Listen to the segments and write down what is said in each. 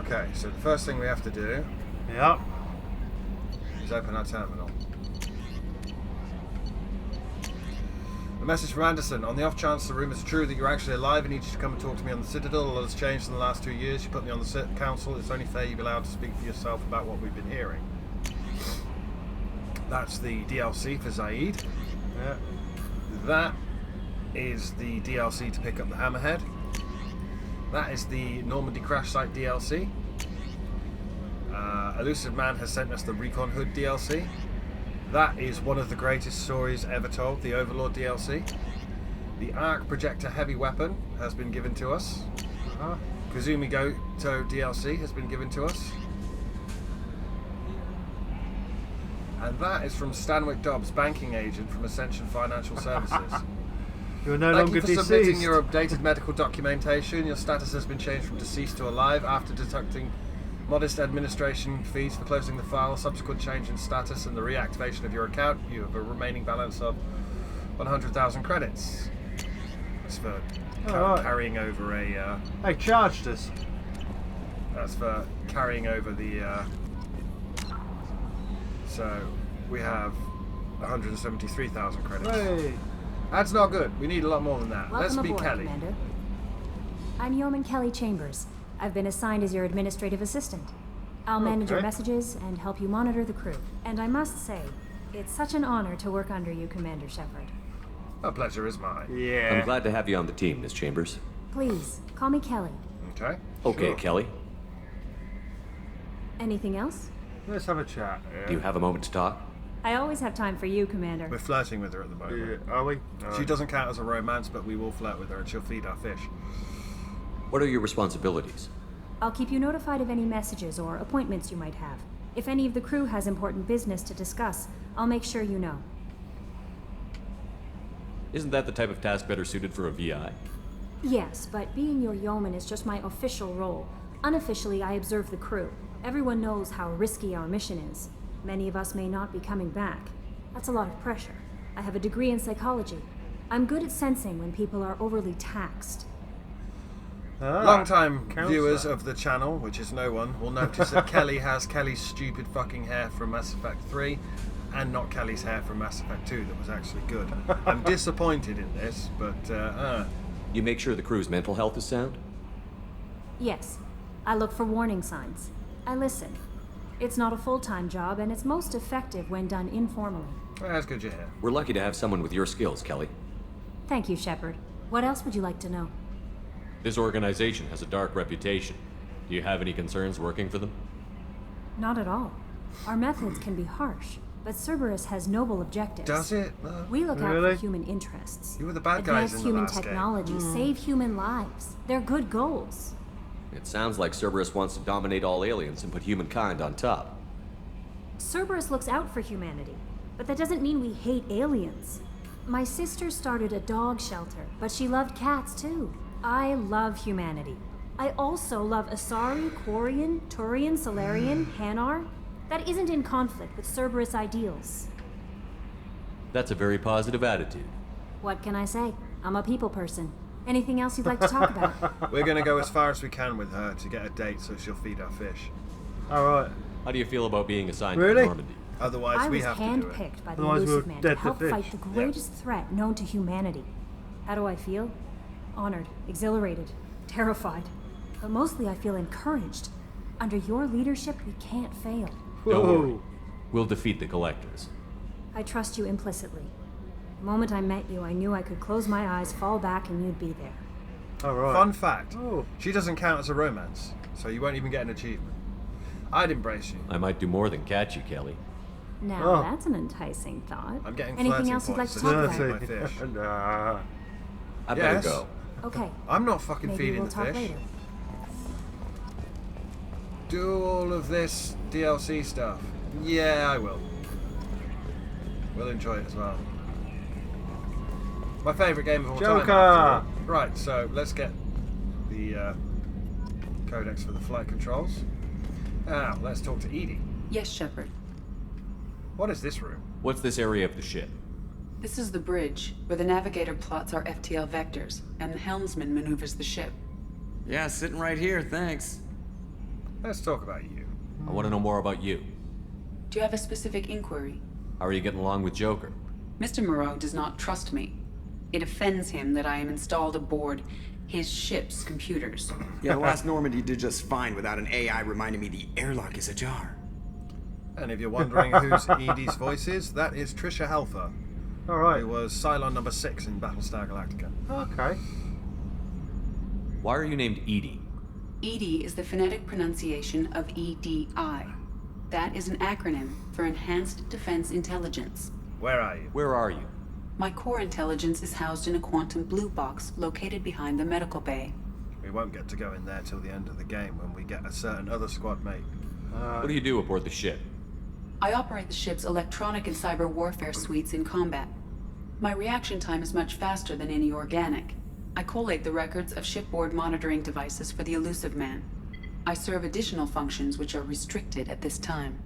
Okay, so the first thing we have to do Yep. is open our terminal. A message from Anderson. On the off chance the rumours are true that you're actually alive, I need you to come and talk to me on the Citadel. A lot has changed in the last 2 years. You put me on the council. It's only fair you be allowed to speak for yourself about what we've been hearing. That's the DLC for Zaid. Yeah. That is the DLC to pick up the Hammerhead. That is the Normandy Crash Site DLC. Elusive Man has sent us the Recon Hood DLC. That is one of the greatest stories ever told, the Overlord DLC. The Arc Projector Heavy Weapon has been given to us. Kazumi Goto DLC has been given to us. And that is from Stanwyck Dobbs, banking agent from Ascension Financial Services. You're no Thank longer you for deceased. submitting your updated medical documentation. Your status has been changed from deceased to alive after deducting modest administration fees for closing the file, subsequent change in status, and the reactivation of your account. You have a remaining balance of 100,000 credits. That's for carrying over a... They charged us. That's for carrying over the... So, we have 173,000 credits. Hey. That's not good. We need a lot more than that. Welcome Let's be aboard, Kelly. Commander. I'm Yeoman Kelly Chambers. I've been assigned as your administrative assistant. I'll manage your messages and help you monitor the crew. And I must say, it's such an honor to work under you, Commander Shepard. A pleasure is mine. Yeah. I'm glad to have you on the team, Miss Chambers. Please, call me Kelly. Okay. Okay, Sure. Kelly. Anything else? Let's have a chat. Do you have a moment to talk? I always have time for you, Commander. We're flirting with her at the moment. Yeah. Are we? She doesn't count as a romance, but we will flirt with her and she'll feed our fish. What are your responsibilities? I'll keep you notified of any messages or appointments you might have. If any of the crew has important business to discuss, I'll make sure you know. Isn't that the type of task better suited for a VI? Yes, but being your yeoman is just my official role. Unofficially, I observe the crew. Everyone knows how risky our mission is. Many of us may not be coming back. That's a lot of pressure. I have a degree in psychology. I'm good at sensing when people are overly taxed. Long-time counselor. viewers of the channel, which is no one, will notice that Kelly has Kelly's stupid fucking hair from Mass Effect 3 and not Kelly's hair from Mass Effect 2 that was actually good. I'm disappointed in this, but You make sure the crew's mental health is sound? Yes, I look for warning signs. I listen. It's not a full-time job, and it's most effective when done informally. that's good you hear. We're lucky to have someone with your skills, Kelly. Thank you, Shepard. What else would you like to know? This organization has a dark reputation. Do you have any concerns working for them? Not at all. Our methods can be harsh, but Cerberus has noble objectives. Does it? We look out Really? for human interests. You were the bad guys Advance in the human last game. technology, save human lives. They're good goals. It sounds like Cerberus wants to dominate all aliens and put humankind on top. Cerberus looks out for humanity, but that doesn't mean we hate aliens. My sister started a dog shelter, but she loved cats too. I love humanity. I also love Asari, Quarian, Turian, Solarian, Hanar. That isn't in conflict with Cerberus ideals. That's a very positive attitude. What can I say? I'm a people person. Anything else you'd like to talk about? We're going to go as far as we can with her to get a date so she'll feed our fish. Alright. How do you feel about being assigned Really? to Normandy? Otherwise, I we was have to do it. handpicked by the Otherwise Elusive we're Man dead to to help fish. fight the greatest threat known to humanity. How do I feel? Honored, exhilarated, terrified. But mostly I feel encouraged. Under your leadership, we can't fail. Don't worry. Whoa. We'll defeat the Collectors. I trust you implicitly. The moment I met you, I knew I could close my eyes, fall back, and you'd be there. Alright. Fun fact, Oh. she doesn't count as a romance, so you won't even get an achievement. I'd embrace you. I might do more than catch you, Kelly. Now, Oh. that's an enticing thought. I'm getting Anything flirting else you'd like points, to so talk just about? feed my fish. Nah. I better Yes. go. Okay, I'm not fucking maybe feeding we'll the talk fish. later. Do all of this DLC stuff. Yeah, I will. We'll enjoy it as well. My favourite game of all time. Joker! after all. Right, so let's get the codex for the flight controls. Now, let's talk to Edie. Yes, Shepard. What is this room? What's this area of the ship? This is the bridge, where the navigator plots our FTL vectors, and the helmsman maneuvers the ship. Yeah, sitting right here, thanks. Let's talk about you. I want to know more about you. Do you have a specific inquiry? How are you getting along with Joker? Mr. Moreau does not trust me. It offends him that I am installed aboard his ship's computers. Yeah, last Normandy did just fine without an AI reminding me the airlock is ajar. And if you're wondering whose Edie's voice is, that is Trisha Helfer, All right. who was Cylon number 6 in Battlestar Galactica. Okay. Why are you named Edie? EDI is the phonetic pronunciation of EDI. That is an acronym for Enhanced Defense Intelligence. Where are you? Where are you? My core intelligence is housed in a quantum blue box located behind the medical bay. We won't get to go in there till the end of the game when we get a certain other squad mate. What do you do aboard the ship? I operate the ship's electronic and cyber warfare suites in combat. My reaction time is much faster than any organic. I collate the records of shipboard monitoring devices for the Elusive Man. I serve additional functions which are restricted at this time.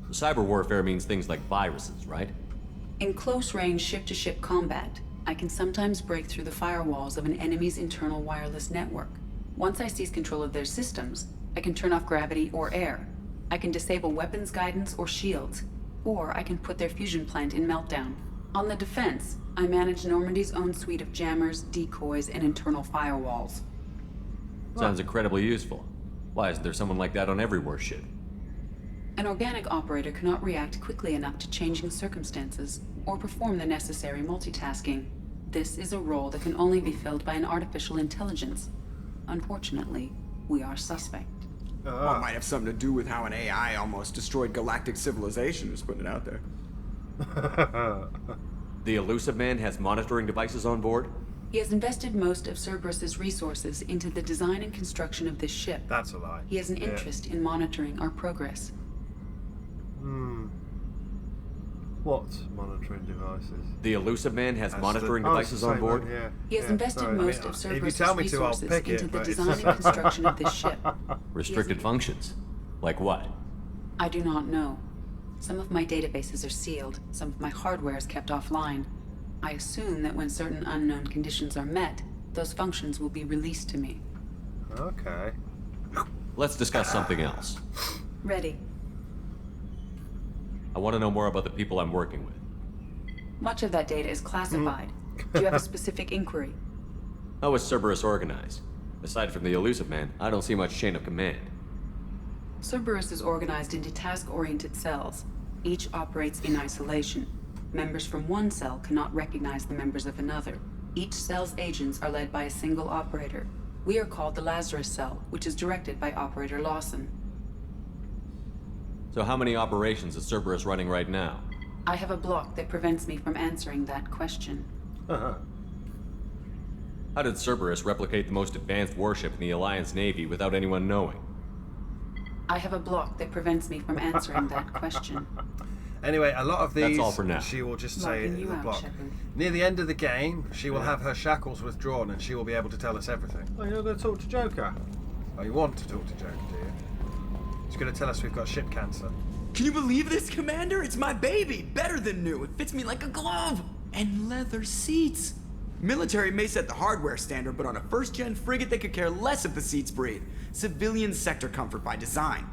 Cyber warfare means things like viruses, right? In close-range ship-to-ship combat, I can sometimes break through the firewalls of an enemy's internal wireless network. Once I seize control of their systems, I can turn off gravity or air. I can disable weapons guidance or shields, or I can put their fusion plant in meltdown. On the defense, I manage Normandy's own suite of jammers, decoys, and internal firewalls. Sounds incredibly useful. Why isn't there someone like that on every warship? An organic operator cannot react quickly enough to changing circumstances or perform the necessary multitasking. This is a role that can only be filled by an artificial intelligence. Unfortunately, we are suspect. Well, it might have something to do with how an AI almost destroyed galactic civilization, just putting it out there. The Elusive Man has monitoring devices on board? He has invested most of Cerberus's resources into the design and construction of this ship. That's a lie. He has an interest in monitoring our progress. What monitoring devices? The Elusive Man has That's monitoring the- devices on board? Yeah. He has invested sorry. most I mean, of if you Cerberus's tell me to, I'll resources pick it, into the but design it's- and construction of this ship. Restricted functions? Like what? I do not know. Some of my databases are sealed, some of my hardware is kept offline. I assume that when certain unknown conditions are met, those functions will be released to me. Okay. Let's discuss something else. Ready. I want to know more about the people I'm working with. Much of that data is classified. Do you have a specific inquiry? How is Cerberus organized? Aside from the Elusive Man, I don't see much chain of command. Cerberus is organized into task-oriented cells. Each operates in isolation. Members from one cell cannot recognize the members of another. Each cell's agents are led by a single operator. We are called the Lazarus Cell, which is directed by Operator Lawson. So how many operations is Cerberus running right now? I have a block that prevents me from answering that question. How did Cerberus replicate the most advanced warship in the Alliance Navy without anyone knowing? I have a block that prevents me from answering that question. Anyway, a lot of these, That's all for now. she will just say Marking in you the out, block. Shepard. Near the end of the game, she will have her shackles withdrawn and she will be able to tell us everything. Oh, you're going to talk to Joker? Oh, you want to talk to Joker, do you? She's going to tell us we've got ship cancer. Can you believe this, Commander? It's my baby! Better than new. It fits me like a glove! And leather seats! Military may set the hardware standard, but on a first-gen frigate, they could care less if the seats breathe. Civilian sector comfort by design.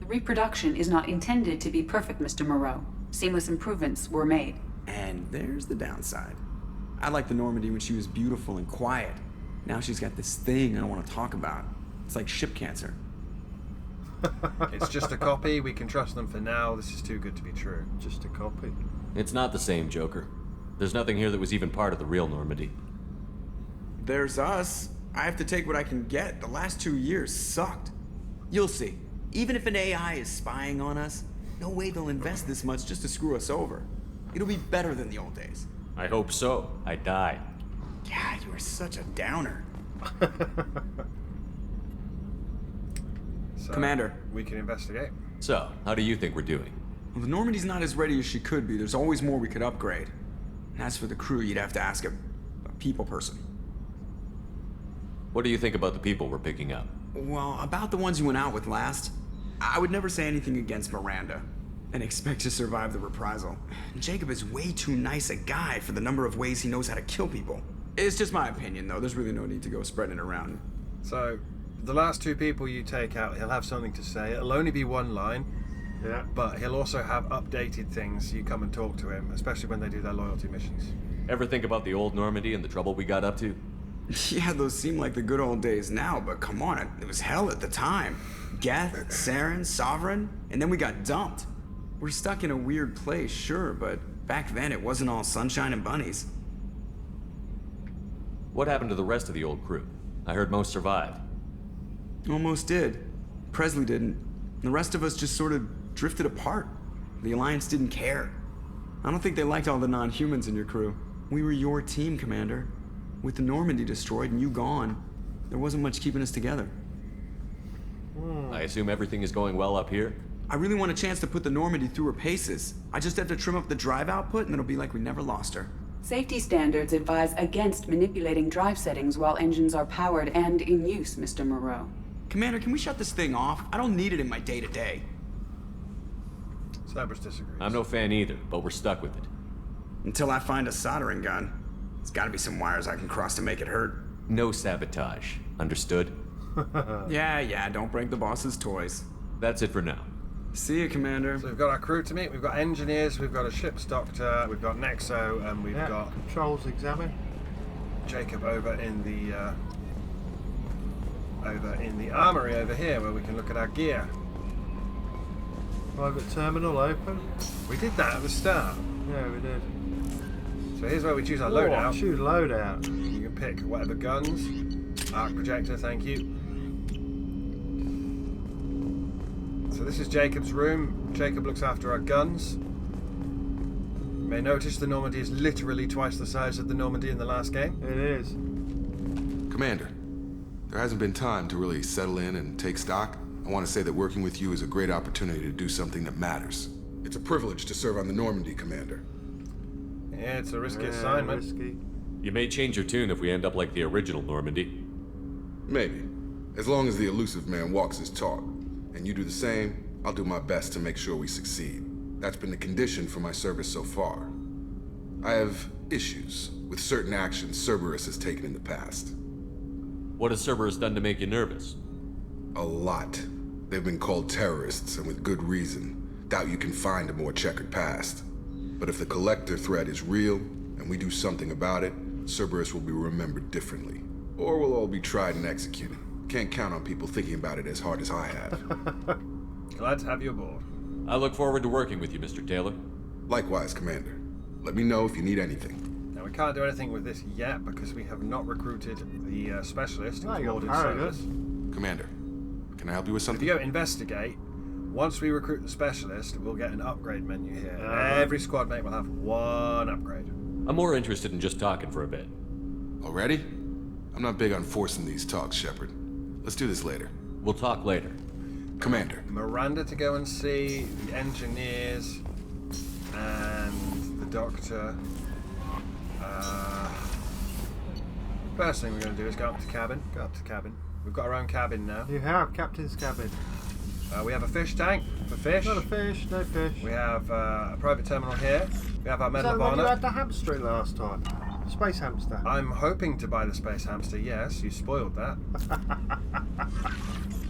The reproduction is not intended to be perfect, Mr. Moreau. Seamless improvements were made. And there's the downside. I liked the Normandy when she was beautiful and quiet. Now she's got this thing I don't want to talk about. It's like ship cancer. It's just a copy. We can trust them for now. This is too good to be true. Just a copy. It's not the same, Joker. There's nothing here that was even part of the real Normandy. There's us. I have to take what I can get. The last 2 years sucked. You'll see. Even if an AI is spying on us, no way they'll invest this much just to screw us over. It'll be better than the old days. I hope so. I died. God, you are such a downer. So Commander. we can investigate. So, how do you think we're doing? Well, the Normandy's not as ready as she could be. There's always more we could upgrade. And as for the crew, you'd have to ask a people person. What do you think about the people we're picking up? Well, about the ones you went out with last, I would never say anything against Miranda and expect to survive the reprisal. Jacob is way too nice a guy for the number of ways he knows how to kill people. It's just my opinion, though. There's really no need to go spreading it around. So, The last two people you take out, he'll have something to say. It'll only be one line, Yeah. but he'll also have updated things. You come and talk to him, especially when they do their loyalty missions. Ever think about the old Normandy and the trouble we got up to? Yeah, those seem like the good old days now, but come on, it was hell at the time. Geth, Saren, Sovereign, and then we got dumped. We're stuck in a weird place, sure, but back then it wasn't all sunshine and bunnies. What happened to the rest of the old crew? I heard most survived. Almost did. Presley didn't. The rest of us just sort of drifted apart. The Alliance didn't care. I don't think they liked all the non-humans in your crew. We were your team, Commander. With the Normandy destroyed and you gone, there wasn't much keeping us together. I assume everything is going well up here? I really want a chance to put the Normandy through her paces. I just have to trim up the drive output and it'll be like we never lost her. Safety standards advise against manipulating drive settings while engines are powered and in use, Mr. Moreau. Commander, can we shut this thing off? I don't need it in my day-to-day. Cerberus disagrees. I'm no fan either, but we're stuck with it. Until I find a soldering gun. There's gotta be some wires I can cross to make it hurt. No sabotage. Understood? Yeah, don't break the boss's toys. That's it for now. See you, Commander. So we've got our crew to meet, we've got engineers, we've got a ship's doctor, we've got Nexo, and we've got Controls examine. Jacob over in the armory over here, where we can look at our gear. Private terminal open. We did that at the start. Yeah, we did. So here's where we choose our Oh, loadout. choose loadout. You can pick whatever guns. Arc projector, thank you. So this is Jacob's room. Jacob looks after our guns. You may notice the Normandy is literally twice the size of the Normandy in the last game. It is. Commander, there hasn't been time to really settle in and take stock. I want to say that working with you is a great opportunity to do something that matters. It's a privilege to serve on the Normandy, Commander. Yeah, it's a risky assignment. Risky. You may change your tune if we end up like the original Normandy. Maybe. As long as the elusive man walks his talk, and you do the same, I'll do my best to make sure we succeed. That's been the condition for my service so far. I have issues with certain actions Cerberus has taken in the past. What has Cerberus done to make you nervous? A lot. They've been called terrorists, and with good reason. Doubt you can find a more checkered past. But if the Collector threat is real, and we do something about it, Cerberus will be remembered differently. Or we'll all be tried and executed. Can't count on people thinking about it as hard as I have. Glad to have you aboard. I look forward to working with you, Mr. Taylor. Likewise, Commander. Let me know if you need anything. Now we can't do anything with this yet because we have not recruited the specialist No, who's you're aboard in Paragon. service. Commander, can I help you with If something? you go investigate, once we recruit the specialist, we'll get an upgrade menu here. Uh-huh. Every squad mate will have one upgrade. I'm more interested in just talking for a bit. Already? I'm not big on forcing these talks, Shepard. Let's do this later. We'll talk later. Commander, Miranda to go and see the engineers and the doctor. First thing we're going to do is go up to cabin. Go up to cabin. We've got our own cabin now. You have captain's cabin. We have a fish tank for fish. Not a fish, no fish. We have a private terminal here. We have our Is Medal that of the one you Honor. had the hamster in last time? Space hamster. I'm hoping to buy the space hamster, yes. You spoiled that.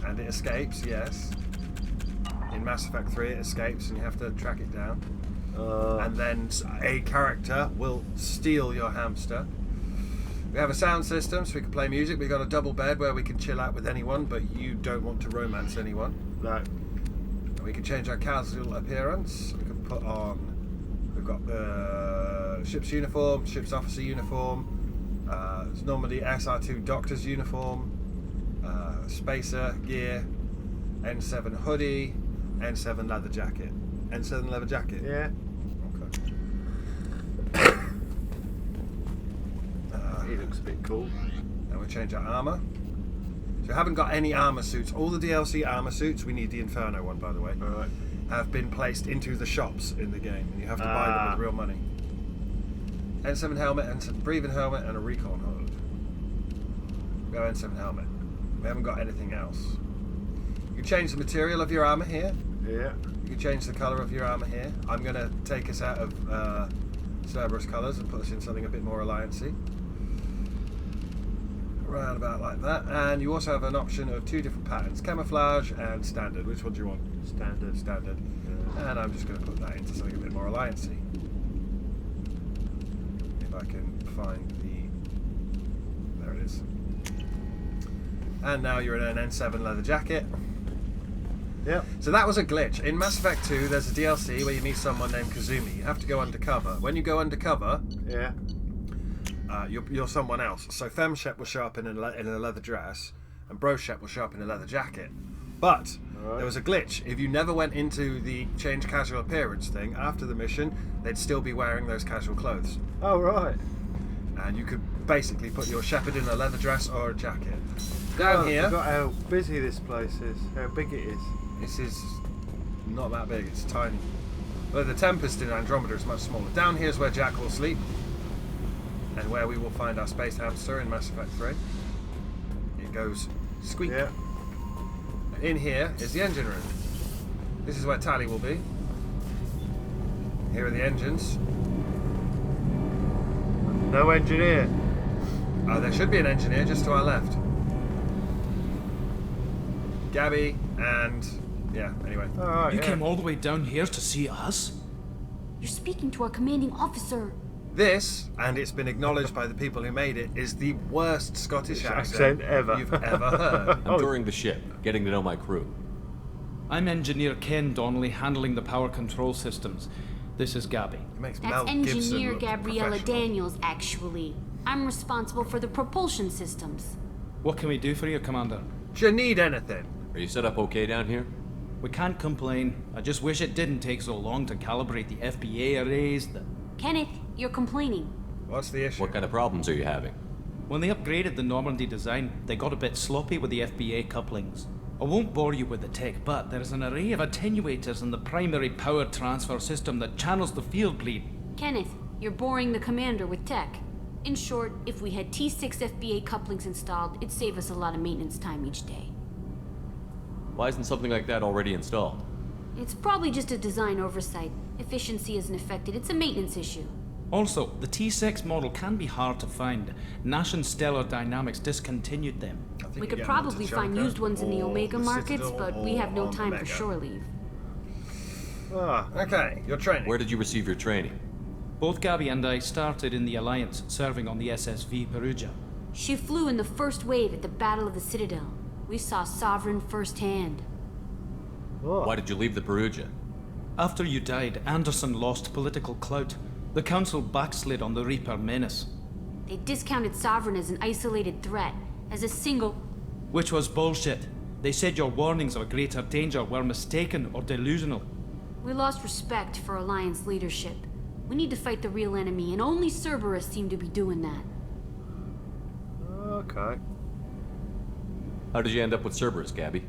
And it escapes, yes. In Mass Effect 3 it escapes and you have to track it down. And then a character will steal your hamster. We have a sound system so we can play music. We've got a double bed where we can chill out with anyone, but you don't want to romance anyone. No. We can change our casual appearance. We can put on... We've got the ship's uniform, ship's officer uniform, there's normally SR2 doctor's uniform, spacer gear, N7 hoodie, N7 leather jacket. N7 leather jacket? Yeah. Okay. He looks a bit cool. And we change our armour. So we haven't got any armour suits. All the DLC armour suits, we need the Inferno one by the way, Alright. have been placed into the shops in the game. And you have to buy them with real money. N7 helmet, N7 breathing helmet, and a recon hood. We have N7 helmet. We haven't got anything else. You can change the material of your armour here. Yeah. You can change the colour of your armour here. I'm going to take us out of Cerberus colours and put us in something a bit more alliance-y. round about like that. And you also have an option of 2 different patterns, camouflage and standard. Which one do you want? Standard. Standard. And I'm just going to put that into something a bit more alliance-y. If I can find the... There it is. And now you're in an N7 leather jacket. Yep. So that was a glitch. In Mass Effect 2, there's a DLC where you meet someone named Kazumi. You have to go undercover. When you go undercover, Yeah. you're someone else. So Femshep will show up in a leather dress, and Broshep will show up in a leather jacket. But there was a glitch. If you never went into the change casual appearance thing after the mission, they'd still be wearing those casual clothes. Oh, right. And you could basically put your Shepard in a leather dress or a jacket. Down I here, forgot how busy this place is, how big it is. this is not that big, it's tiny. But the Tempest in Andromeda is much smaller. Down here is where Jack will sleep, and where we will find our space hamster in Mass Effect 3. It goes squeak. Yeah. In here is the engine room. This is where Tali will be. Here are the engines. No engineer. There should be an engineer just to our left. Gabby and... yeah, anyway. Alright, You came all the way down here to see us? You're speaking to our commanding officer. This, and it's been acknowledged by the people who made it, is the worst Scottish accent ever. you've ever heard. I'm touring the ship, getting to know my crew. I'm Engineer Ken Donnelly, handling the power control systems. This is Gabby. It makes That's Mel Gibson Engineer look Gabriella professional. Daniels, actually. I'm responsible for the propulsion systems. What can we do for you, Commander? Do you need anything? Are you set up okay down here? We can't complain. I just wish it didn't take so long to calibrate the FBA arrays. Kenneth, you're complaining. What's the issue? What kind of problems are you having? When they upgraded the Normandy design, they got a bit sloppy with the FBA couplings. I won't bore you with the tech, but there's an array of attenuators in the primary power transfer system that channels the field bleed. Kenneth, you're boring the commander with tech. In short, if we had T6 FBA couplings installed, it'd save us a lot of maintenance time each day. Why isn't something like that already installed? It's probably just a design oversight. Efficiency isn't affected, it's a maintenance issue. Also, the T6 model can be hard to find. Nash and Stellar Dynamics discontinued them. I think We you could get them probably to find Junker used ones in the or Omega the markets, Citadel but we have no or time for Omega. shore leave. Ah, Okay, your training. Where did you receive your training? Both Gabby and I started in the Alliance, serving on the SSV Perugia. She flew in the first wave at the Battle of the Citadel. We saw Sovereign firsthand. what? Why did you leave the Perugia? After you died, Anderson lost political clout. The Council backslid on the Reaper menace, They discounted Sovereign as an isolated threat, as a single... which was bullshit. They said your warnings of a greater danger were mistaken or delusional. We lost respect for Alliance leadership. We need to fight the real enemy, and only Cerberus seem to be doing that. Okay. How did you end up with Cerberus, Gabby?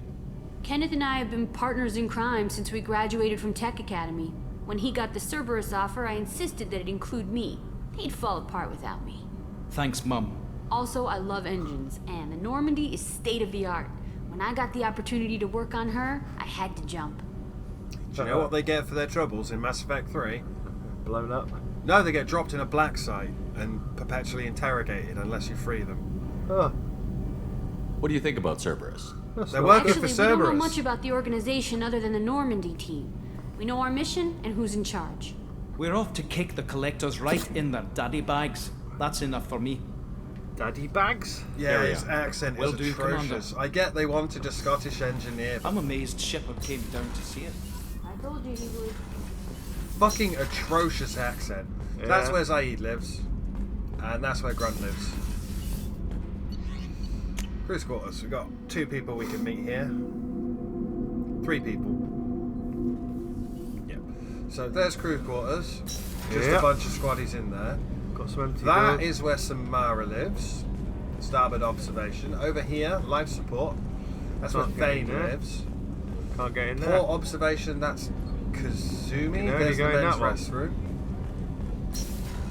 Kenneth and I have been partners in crime since we graduated from Tech Academy. When he got the Cerberus offer, I insisted that it include me. He'd fall apart without me. Thanks, Mum. Also, I love engines, and the Normandy is state-of-the-art. When I got the opportunity to work on her, I had to jump. Do you know what they get for their troubles in Mass Effect 3? Blown up. No, they get dropped in a black site and perpetually interrogated unless you free them. Oh, What do you think about Cerberus? that's They're not- working Actually, for we don't know Cerberus. much about the organization other than the Normandy team. We know our mission and who's in charge. We're off to kick the collectors right in their daddy bags. That's enough for me. Daddy bags? Yeah, There we his are. accent Will is do, atrocious. I get they wanted a Scottish engineer. I'm amazed Shepard came down to see it. I told you he would. Fucking atrocious accent. That's Yeah. where Zaid lives. And that's where Grunt lives. Cruise quarters. We've got 2 people we can meet here. 3 people. Yep. So there's crew quarters. Just a Yep. bunch of squaddies in there. Got some empty That doors. is where Samara lives. Starboard observation. Over here, life support. That's where Can't get in Thane there. lives. Can't get in Port there. observation, that's Kazumi. can only There's the go in men's that one. restroom.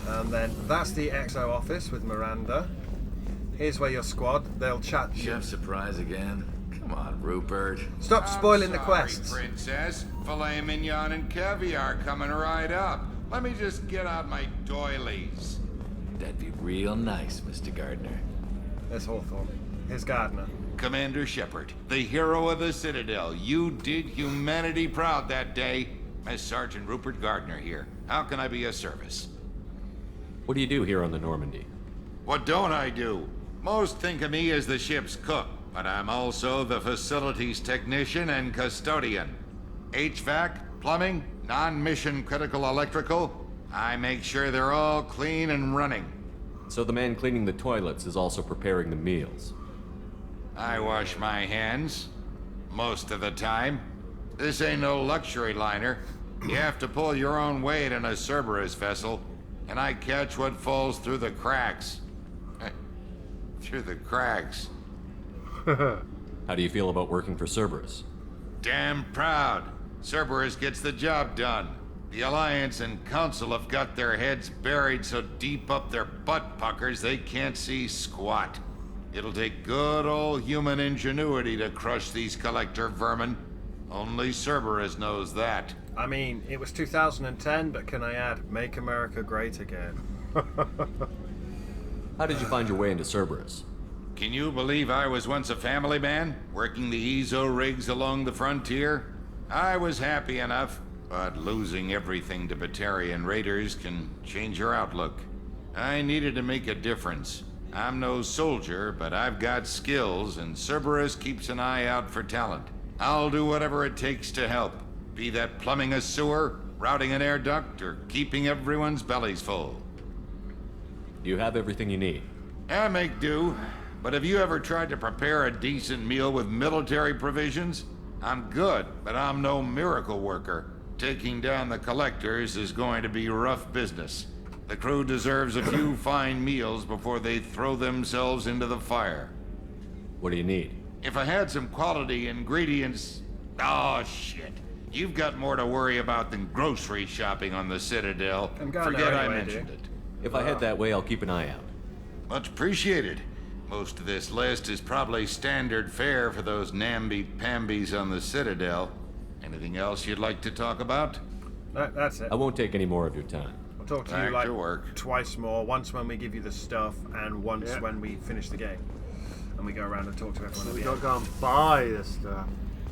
And then that's the XO office with Miranda. Here's where your squad, they'll chat to you. Chef surprise again? Come on, Rupert. Stop spoiling the Sorry, quests. Princess. Filet mignon and caviar coming right up. Let me just get out my doilies. That'd be real nice, Mr. Gardner. There's Hawthorne, his gardener. Commander Shepard, the hero of the Citadel. You did humanity proud that day. As Sergeant Rupert Gardner here. How can I be of service? What do you do here on the Normandy? What don't I do? Most think of me as the ship's cook, but I'm also the facilities technician and custodian. HVAC, plumbing, non-mission critical electrical. I make sure they're all clean and running. So the man cleaning the toilets is also preparing the meals. I wash my hands. Most of the time. This ain't no luxury liner. You have to pull your own weight in a Cerberus vessel, and I catch what falls through the cracks. Through the cracks. How do you feel about working for Cerberus? Damn proud. Cerberus gets the job done. The Alliance and Council have got their heads buried so deep up their butt puckers they can't see squat. It'll take good old human ingenuity to crush these collector vermin. Only Cerberus knows that. I mean, it was 2010, but can I add, make America great again? How did you find your way into Cerberus? Can you believe I was once a family man, working the EZO rigs along the frontier? I was happy enough, but losing everything to Batarian raiders can change your outlook. I needed to make a difference. I'm no soldier, but I've got skills, and Cerberus keeps an eye out for talent. I'll do whatever it takes to help. Be that plumbing a sewer, routing an air duct, or keeping everyone's bellies full. You have everything you need. I make do, but have you ever tried to prepare a decent meal with military provisions? I'm good, but I'm no miracle worker. Taking down the collectors is going to be rough business. The crew deserves a few fine meals before they throw themselves into the fire. What do you need? If I had some quality ingredients... Oh, shit. You've got more to worry about than grocery shopping on the Citadel. I'm going Forget there I anyway, mentioned dude. it. If I head that way, I'll keep an eye out. Much appreciated. Most of this list is probably standard fare for those namby-pambies on the Citadel. Anything else you'd like to talk about? That's it. I won't take any more of your time. I'll talk to Back you like to work. twice more. Once when we give you the stuff, and once when we finish the game. And we go around and talk to everyone So at we the gotta end. go and buy this stuff.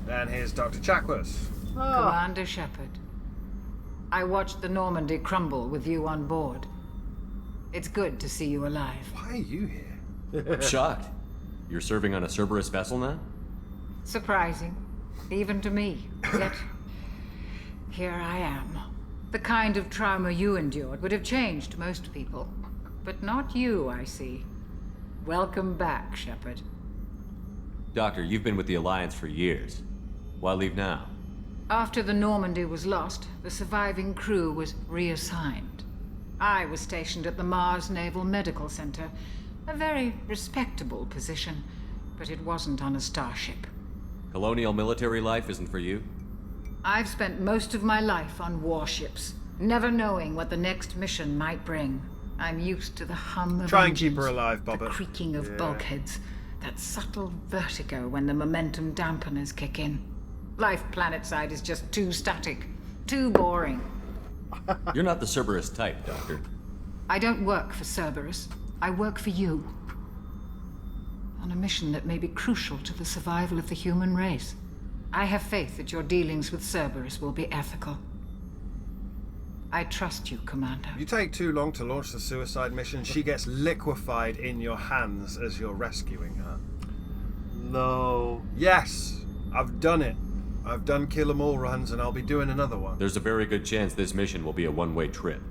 And here's Dr. Chakwas. Commander Shepard, I watched the Normandy crumble with you on board. It's good to see you alive. Why are you here? I'm shocked. You're serving on a Cerberus vessel now? Surprising, even to me. Yet, here I am. The kind of trauma you endured would have changed most people. But not you, I see. Welcome back, Shepard. Doctor, you've been with the Alliance for years. Why leave now? After the Normandy was lost, the surviving crew was reassigned. I was stationed at the Mars Naval Medical Center, a very respectable position, but it wasn't on a starship. Colonial military life isn't for you? I've spent most of my life on warships, never knowing what the next mission might bring. I'm used to the hum of Try and keep her engines, alive, the Bobbert. creaking of bulkheads, that subtle vertigo when the momentum dampeners kick in. Life planetside is just too static, too boring. You're not the Cerberus type, Doctor. I don't work for Cerberus. I work for you. On a mission that may be crucial to the survival of the human race. I have faith that your dealings with Cerberus will be ethical. I trust you, Commander. You take too long to launch the suicide mission, she gets liquefied in your hands as you're rescuing her. No. Yes, I've done it. I've done kill 'em all runs, and I'll be doing another one. There's a very good chance this mission will be a one-way trip.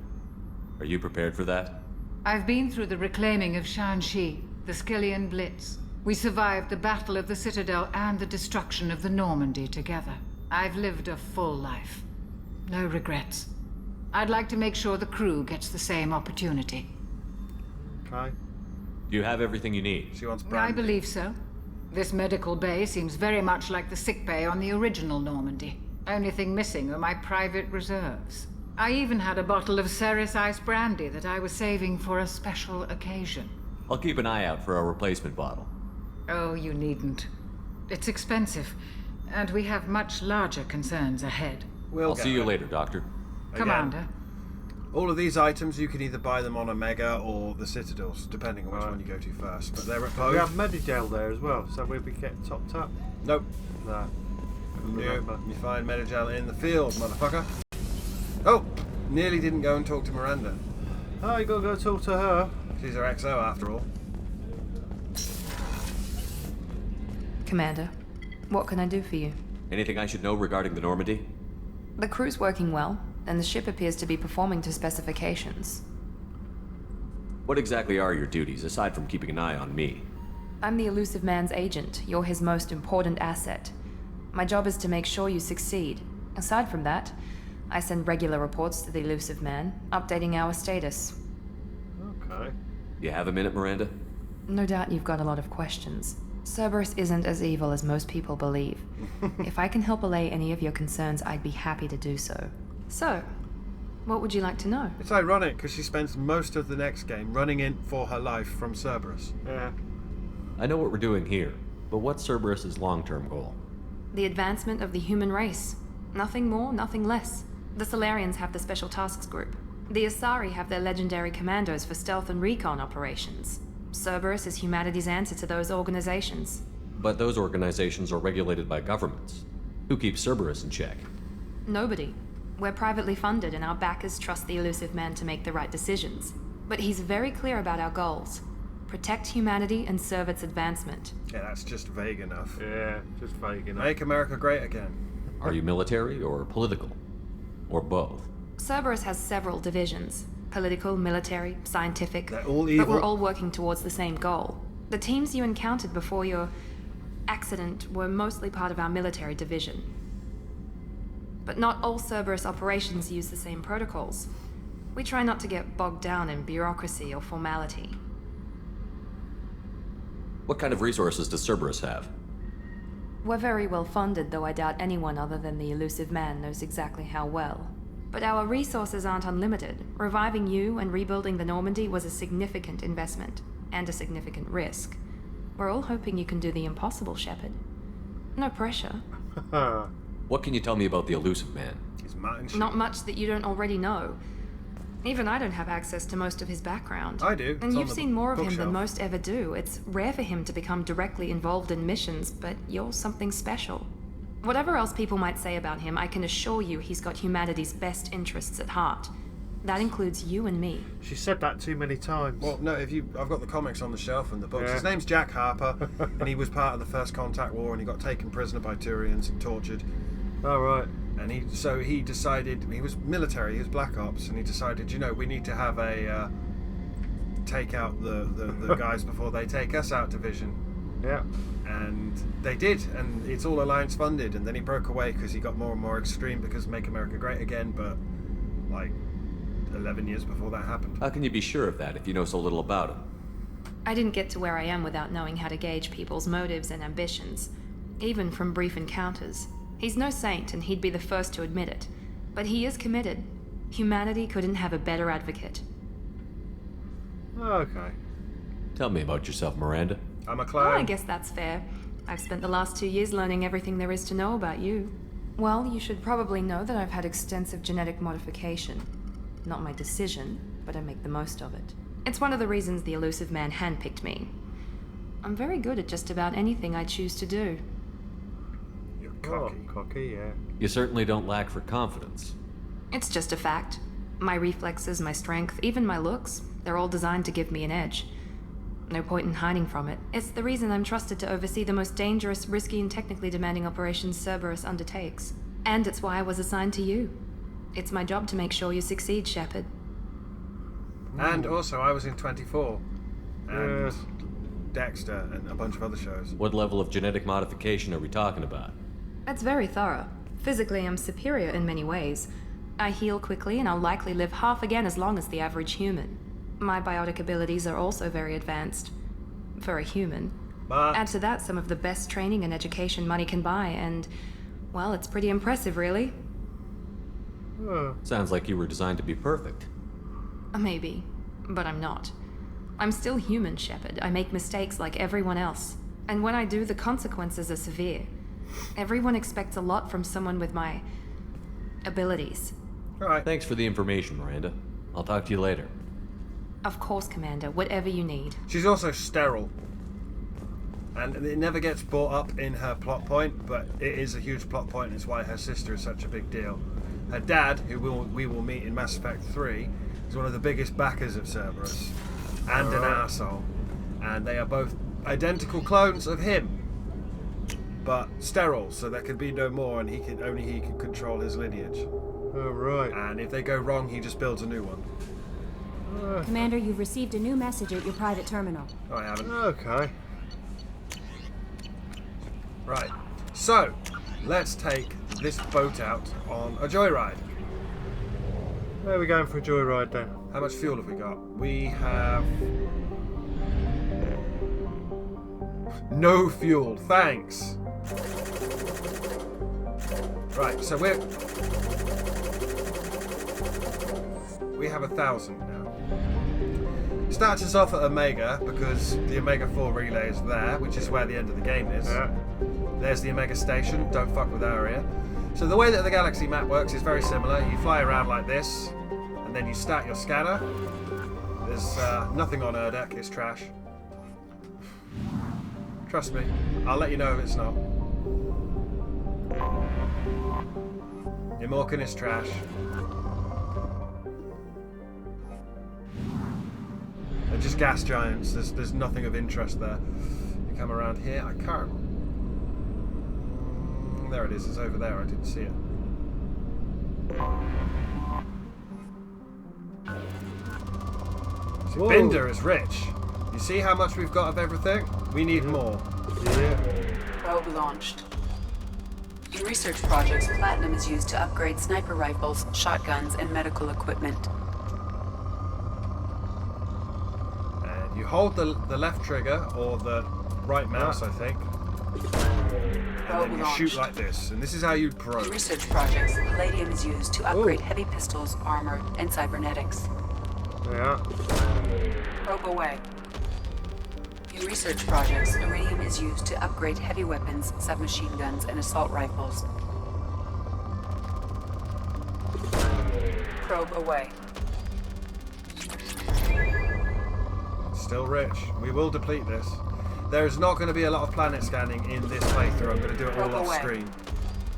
Are you prepared for that? I've been through the reclaiming of Shanxi, the Skillian Blitz. We survived the Battle of the Citadel and the destruction of the Normandy together. I've lived a full life. No regrets. I'd like to make sure the crew gets the same opportunity. Okay. Do you have everything you need? She wants brandy. I believe so. This medical bay seems very much like the sick bay on the original Normandy. Only thing missing are my private reserves. I even had a bottle of Ceres Ice brandy that I was saving for a special occasion. I'll keep an eye out for a replacement bottle. Oh, you needn't. It's expensive, and we have much larger concerns ahead. I'll see you later, Doctor. Commander, All of these items, you can either buy them on Omega or the Citadels, depending on which one you go to first. But they're at both. We have Medigel there as well, so we'll be getting topped up. Nope. No. Nope. You find Medigel in the field, motherfucker. Oh! Nearly didn't go and talk to Miranda. Oh, you gotta go talk to her. She's our XO after all. Commander, what can I do for you? Anything I should know regarding the Normandy? The crew's working well, and the ship appears to be performing to specifications. What exactly are your duties, aside from keeping an eye on me? I'm the Elusive Man's agent. You're his most important asset. My job is to make sure you succeed. Aside from that, I send regular reports to the Elusive Man, updating our status. Okay. You have a minute, Miranda? No doubt you've got a lot of questions. Cerberus isn't as evil as most people believe. If I can help allay any of your concerns, I'd be happy to do so. So, what would you like to know? It's ironic, because she spends most of the next game running in for her life from Cerberus. Yeah. I know what we're doing here, but what's Cerberus's long-term goal? The advancement of the human race. Nothing more, nothing less. The Solarians have the Special Tasks Group. The Asari have their legendary commandos for stealth and recon operations. Cerberus is humanity's answer to those organizations. But those organizations are regulated by governments. Who keeps Cerberus in check? Nobody. We're privately funded and our backers trust the Elusive Man to make the right decisions. But he's very clear about our goals. Protect humanity and serve its advancement. Yeah, that's just vague enough. Yeah, just vague enough. Make America great again. Are you military or political? Or both? Cerberus has several divisions. Political, military, scientific. They're all evil. But we're all working towards the same goal. The teams you encountered before your accident were mostly part of our military division. But not all Cerberus operations use the same protocols. We try not to get bogged down in bureaucracy or formality. What kind of resources does Cerberus have? We're very well funded, though I doubt anyone other than the Elusive Man knows exactly how well. But our resources aren't unlimited. Reviving you and rebuilding the Normandy was a significant investment, and a significant risk. We're all hoping you can do the impossible, Shepard. No pressure. What can you tell me about the Elusive Man? He's mountain sheep. Not much that you don't already know. Even I don't have access to most of his background. I do. And It's on you've the seen more of him bookshelf. than most ever do. It's rare for him to become directly involved in missions, but you're something special. Whatever else people might say about him, I can assure you he's got humanity's best interests at heart. That includes you and me. She said that too many times. Well, no, I've got the comics on the shelf and the books. Yeah. His name's Jack Harper, and he was part of the First Contact War, and he got taken prisoner by Turians and tortured. All right. And he decided, he was military, he was Black Ops, and he decided, we need to have a take out the guys before they take us out division. Yeah. And they did, and it's all Alliance funded, and then he broke away because he got more and more extreme because Make America Great Again, but like 11 years before that happened. How can you be sure of that if you know so little about him? I didn't get to where I am without knowing how to gauge people's motives and ambitions, even from brief encounters. He's no saint, and he'd be the first to admit it. But he is committed. Humanity couldn't have a better advocate. Okay. Tell me about yourself, Miranda. I'm a Oh, clown. I guess that's fair. I've spent the last 2 years learning everything there is to know about you. Well, you should probably know that I've had extensive genetic modification. Not my decision, but I make the most of it. It's one of the reasons the Elusive Man handpicked me. I'm very good at just about anything I choose to do. You're cocky. Oh, cocky, yeah. You certainly don't lack for confidence. It's just a fact. My reflexes, my strength, even my looks, they're all designed to give me an edge. No point in hiding from it. It's the reason I'm trusted to oversee the most dangerous, risky, and technically demanding operations Cerberus undertakes. And it's why I was assigned to you. It's my job to make sure you succeed, Shepard. And also, I was in 24, and Yes. Dexter, and a bunch of other shows. What level of genetic modification are we talking about? That's very thorough. Physically, I'm superior in many ways. I heal quickly, and I'll likely live half again as long as the average human. My biotic abilities are also very advanced. For a human. But Add to that some of the best training and education money can buy, and, well, it's pretty impressive, really. Sounds like you were designed to be perfect. Maybe, but I'm not. I'm still human, Shepard. I make mistakes like everyone else. And when I do, the consequences are severe. Everyone expects a lot from someone with my abilities. All right. Thanks for the information, Miranda. I'll talk to you later. Of course, Commander. Whatever you need. She's also sterile. And it never gets brought up in her plot point, but it is a huge plot point, and it's why her sister is such a big deal. Her dad, who we will meet in Mass Effect 3, is one of the biggest backers of Cerberus, and an arsehole. And they are both identical clones of him, but sterile, so there can be no more, and only he can control his lineage. Oh, right. And if they go wrong, he just builds a new one. Commander, you've received a new message at your private terminal. Oh, I haven't. Okay. Right, so let's take this boat out on a joyride. Where are we going for a joyride then? How much fuel have we got? We have no fuel, thanks. Right, so we have 1,000 now. Starts us off at Omega because the Omega 4 relay is there, which is where the end of the game is. Yeah. There's the Omega station, don't fuck with that area. So the way that the galaxy map works is very similar. You fly around like this, and then you start your scanner. There's nothing on Erdek, it's trash. Trust me, I'll let you know if it's not. Imorkan is trash. They're just gas giants, there's nothing of interest there. You come around here, I can't. There it is, it's over there, I didn't see it. See, Binder is rich. You see how much we've got of everything? We need more. Yeah. Probe launched. In research projects, platinum is used to upgrade sniper rifles, shotguns, and medical equipment. And you hold the left trigger, or the right mouse, I think. And then you shoot like this, and this is how you probe. In research projects, palladium is used to upgrade heavy pistols, armor, and cybernetics. Yeah. Probe away. In research projects, iridium is used to upgrade heavy weapons, submachine guns, and assault rifles. Probe away. Still rich. We will deplete this. There is not going to be a lot of planet scanning in this playthrough. I'm going to do it all off screen.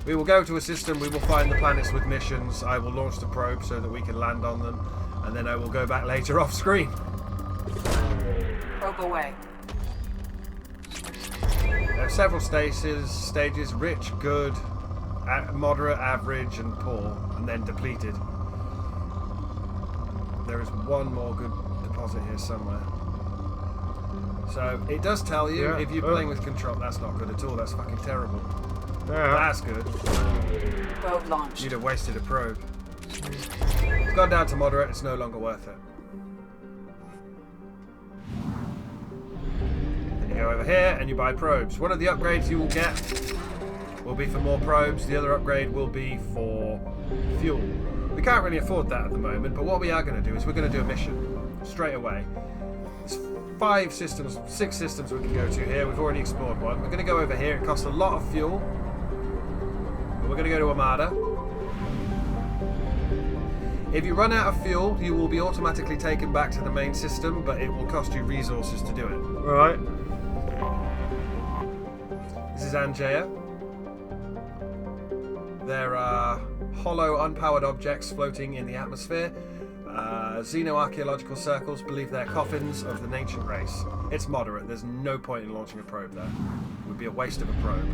We will go to a system, we will find the planets with missions, I will launch the probe so that we can land on them, and then I will go back later off screen. Probe away. There are several stages, rich, good, moderate, average, and poor, and then depleted. There is one more good deposit here somewhere. So, it does tell you, if you're playing with control, that's not good at all, that's fucking terrible. That's good. Probe launched. You'd have wasted a probe. It's gone down to moderate, it's no longer worth it. Then you go over here and you buy probes. One of the upgrades you will get will be for more probes, the other upgrade will be for fuel. We can't really afford that at the moment, but what we are going to do is we're going to do a mission straight away. There's 6 systems we can go to here. We've already explored one. We're going to go over here. It costs a lot of fuel. But we're going to go to Armada. If you run out of fuel, you will be automatically taken back to the main system, but it will cost you resources to do it. Right. This is Angea. There are hollow, unpowered objects floating in the atmosphere. Xenoarchaeological circles believe they're coffins of the ancient race. It's moderate, there's no point in launching a probe there. It would be a waste of a probe.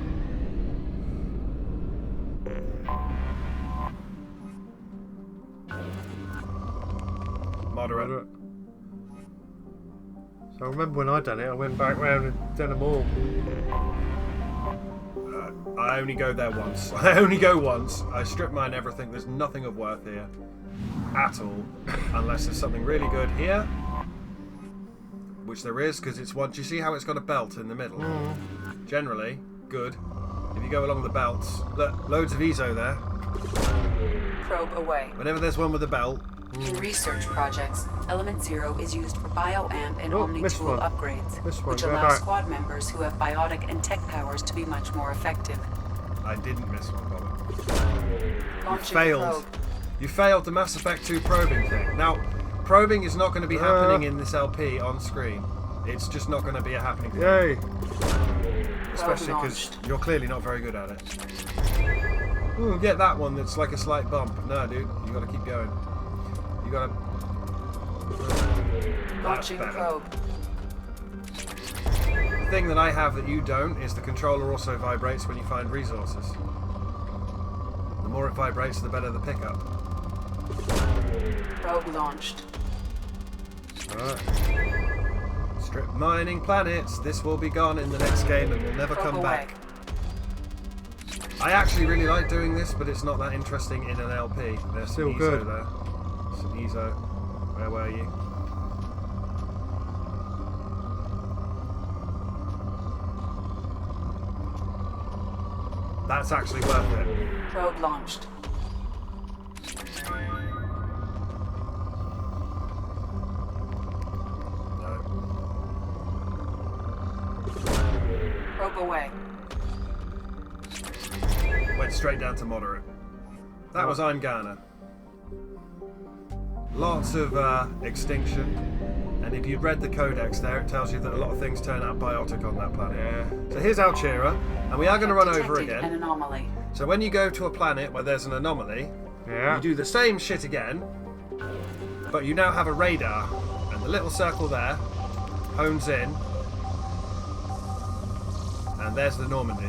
Moderate. So I remember when I done it, I went back round and done them all. I only go there once. I only go once. I strip mine everything, there's nothing of worth here. At all, unless there's something really good here, which there is, because it's one. Do you see how it's got a belt in the middle? Generally, good. If you go along the belts, look, loads of EZO there. Probe away. Whenever there's one with a belt. In research projects, Element 0 is used for bioamp and omni-tool upgrades, which allow squad members who have biotic and tech powers to be much more effective. I didn't miss one, Bobby. Launching Failed. probe. You failed the Mass Effect 2 probing thing. Now, probing is not going to be happening in this LP on screen. It's just not going to be a happening thing. Yay! Especially because you're clearly not very good at it. Ooh, get that one that's like a slight bump. No, dude, you got to keep going. You got to... Launching probe. The thing that I have that you don't is the controller also vibrates when you find resources. The more it vibrates, the better the pickup. Probe launched. Alright. Strip mining planets. This will be gone in the next game and will never come back. I actually really like doing this, but it's not that interesting in an LP. There's Still some good. ESO there. Some ESO. Where were you? That's actually worth it. Probe launched. No. Probe away. Went straight down to moderate. That was I'm Ghana. Lots of extinction. And if you'd read the codex there, it tells you that a lot of things turn out biotic on that planet. Yeah. So here's Alchera, and we are going to run over Detected again. an anomaly. So when you go to a planet where there's an anomaly, you do the same shit again, but you now have a radar, and the little circle there hones in, and there's the Normandy.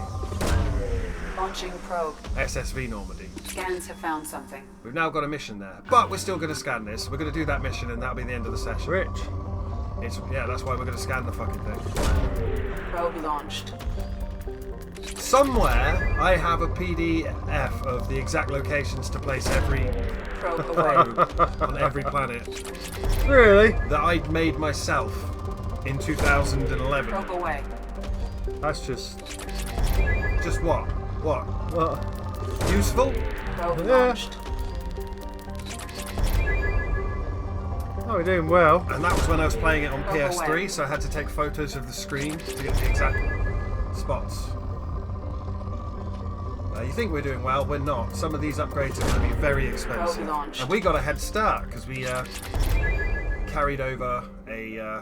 Launching probe. SSV Normandy. Scans have found something. We've now got a mission there, but we're still going to scan this. We're going to do that mission, and that'll be the end of the session. Rich. Yeah, that's why we're going to scan the fucking thing. Probe launched. Somewhere I have a PDF of the exact locations to place every Probe away. on every planet. Really? That I made myself in 2011. Probe away. That's just... Just what? What? What? Useful? Probe launched. Oh, we're doing well. And that was when I was playing it on Probe PS3, away. so I had to take photos of the screen to get the exact spots. You think we're doing well, we're not. Some of these upgrades are going to be very expensive. Probe launched. And we got a head start because we carried over a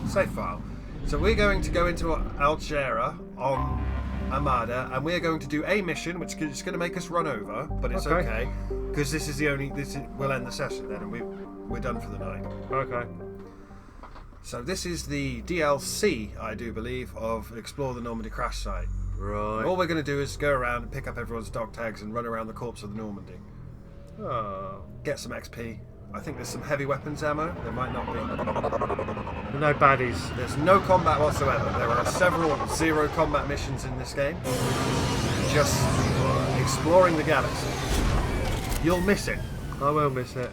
save file. So we're going to go into Alchera on Armada, and we're going to do a mission which is going to make us run over, but it's okay because this is the only. We'll end the session then, and we're done for the night. Okay. So this is the DLC, I do believe, of Explore the Normandy crash site. Right. All we're going to do is go around and pick up everyone's dog tags and run around the corpse of the Normandy. Oh. Get some XP. I think there's some heavy weapons ammo. There might not be. No baddies. There's no combat whatsoever. There are several zero combat missions in this game. Just exploring the galaxy. You'll miss it. I will miss it.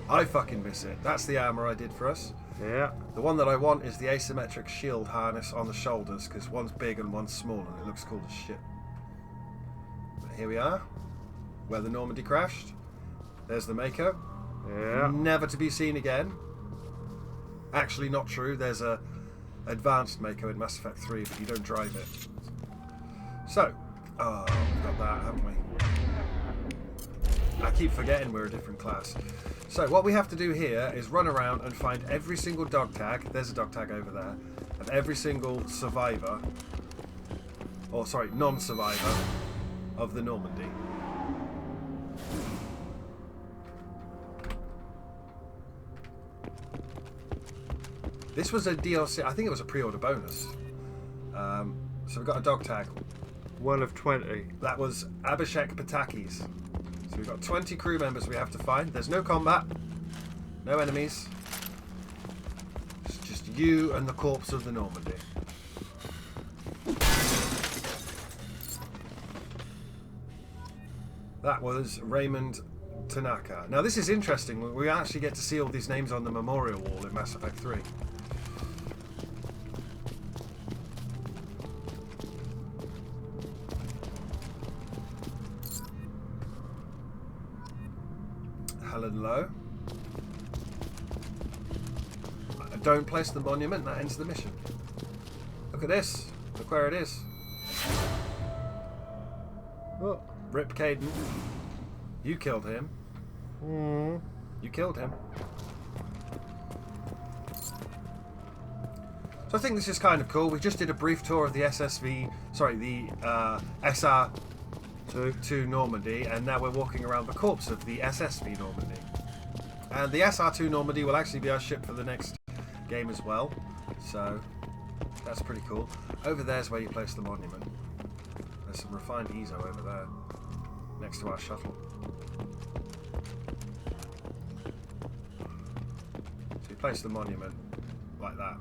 I fucking miss it. That's the armor I did for us. Yeah. The one that I want is the asymmetric shield harness on the shoulders, because one's big and one's small, and it looks cool as shit. But here we are, where the Normandy crashed. There's the Mako. Yeah. Never to be seen again. Actually, not true. There's a advanced Mako in Mass Effect 3, but you don't drive it. So, we've got that, haven't we? I keep forgetting we're a different class. So what we have to do here is run around and find every single dog tag, there's a dog tag over there, of every single survivor, or sorry, non-survivor of the Normandy. This was a DLC, I think it was a pre-order bonus. So we've got a dog tag. 1 of 20. That was Abhishek Patakis. So we've got 20 crew members we have to find. There's no combat, no enemies. It's just you and the corpse of the Normandy. That was Raymond Tanaka. Now this is interesting. We actually get to see all these names on the memorial wall in Mass Effect 3. Helen Lowe. Don't place the monument, that ends the mission. Look at this. Look where it is. Oh. Rip Caden. You killed him. Mm. You killed him. So I think this is kind of cool. We just did a brief tour of the SR2 Normandy, and now we're walking around the corpse of the SSV Normandy. And the SR2 Normandy will actually be our ship for the next game as well. So that's pretty cool. Over there's where you place the monument. There's some refined ESO over there, next to our shuttle. So you place the monument like that.